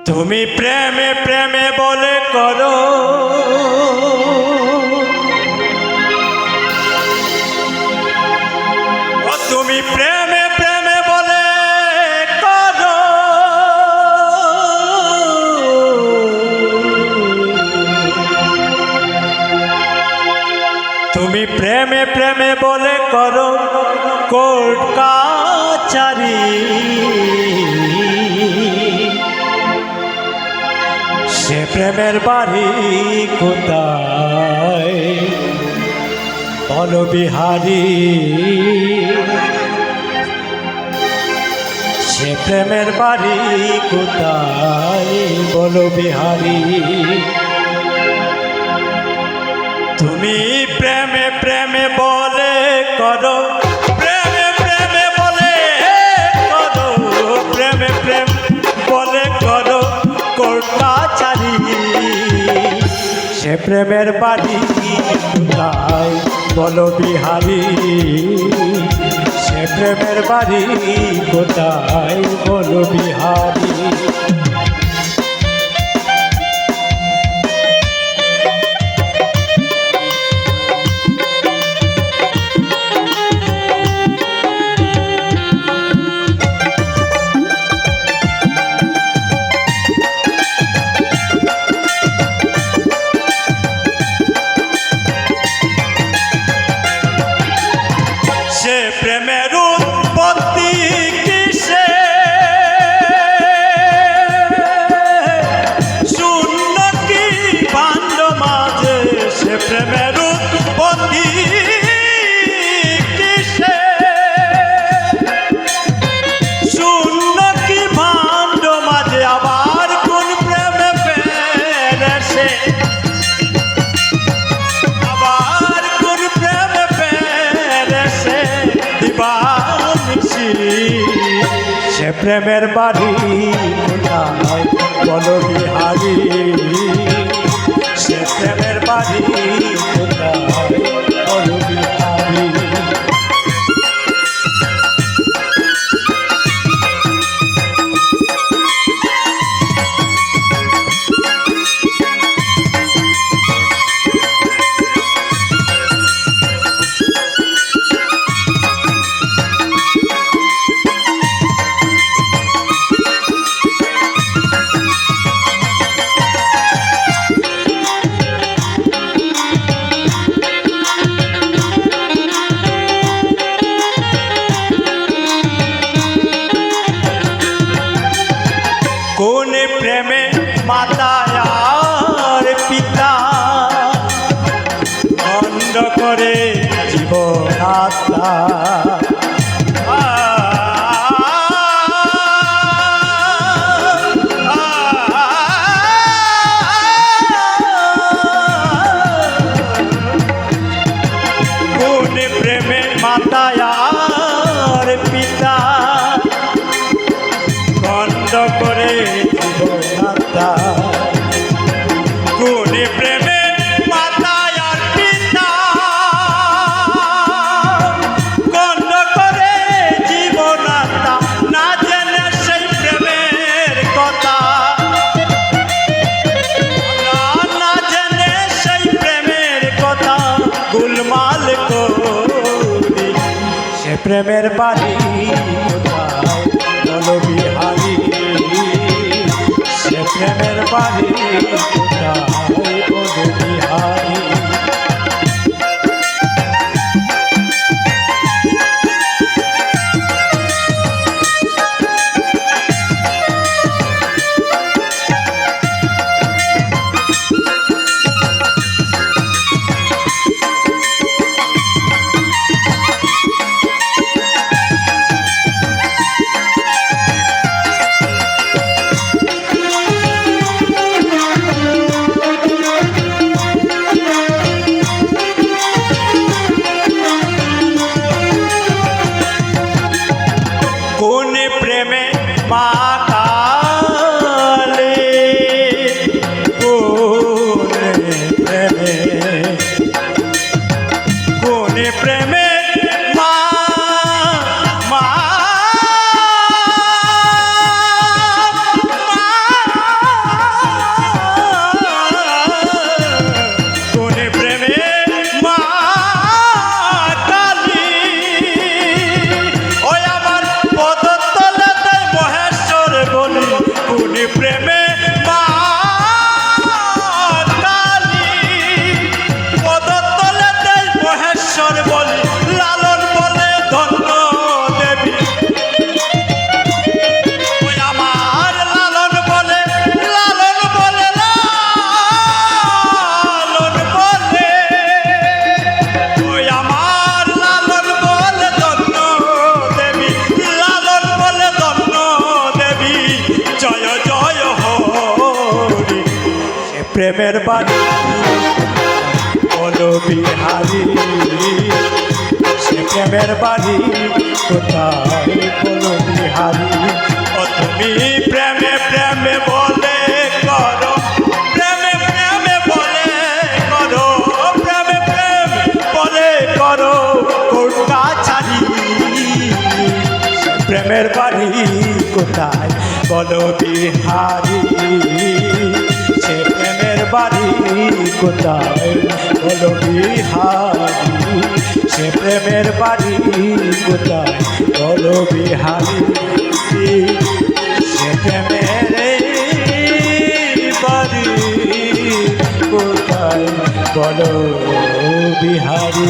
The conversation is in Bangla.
তুমি প্রেমে প্রেমে বলে করো ও তুমি প্রেমে প্রেমে বলে করো তুমি প্রেমে প্রেমে বলে করো কোর্ট কাচারি সে প্রেমের বাড়ি কোথায় বলো বিহারী সে প্রেমের বাড়ি কোথায় বলো বিহারী তুমি প্রেমে প্রেমে বলে করো প্রেমে প্রেমে বলে করো প্রেমে প্রেম বলে করো কোর্টাচারি সে প্রেমের বাড়ি কোথায় বলো বিহারী সে প্রেমের বাড়ি কোথায় বলো বিহারী প্রেমের উৎপত্তি কিসে শূন্য কি ভাণ্ড মাঝে সে প্রেমের উৎপত্তি কিসে শূন্য কি ভাণ্ড মাঝে আবার কোন প্রেমে পেরেছে আবার কোন প্রেমে পেরেছে সে প্রেমের বাড়ি কোথায় বলো বিহারী সে প্রেমের বাড়ি কোথায় বলো বিহারী কোন প্রেমে মাতা আর পিতা খণ্ড করে জীবন আত্মা কোন প্রেমে মাতা আর পিতা খণ্ড করে জীবনাত্মা কোন প্রেমে মাতা আর পিতা খণ্ড করে জীবনাত্মা না জেনে সেই প্রেমের কথা না জেনে সেই প্রেমের কথা গুলমাল করি সে প্রেমের বাড়ি কোথায় বলো বিহারী সে প্রেমের বাড়ি কোথায় বলো বিহারী বলি কোনি প্রেমে মাতালি পদতলে দেশ মহেশ্বর বলি লালন বলে ধন্য দেবী ওই আমার লালন বলে লালন বলে লালন বলে ওই আমার লালন বলে ধন্য দেবী লালন বলে ধন্য দেবী জয় জয় হরি সে প্রেমের বাণী বলো বিহারী সে প্রেমের বাণী কোথায় বলো বিহারী ও তুমি প্রেমে প্রেমে বলে করো প্রেমে প্রেমে বলে করো প্রেমে প্রেমে বলে করো কোনটা ছাড়ি সে প্রেমের বাণী কোথায় বলো বিহারী সে প্রেমের বাড়ি কোথায় বলো বিহারী সে প্রেমের বাড়ি কোথায় বলো বিহারী সে প্রেমের বাড়ি কোথায় বলো বিহারী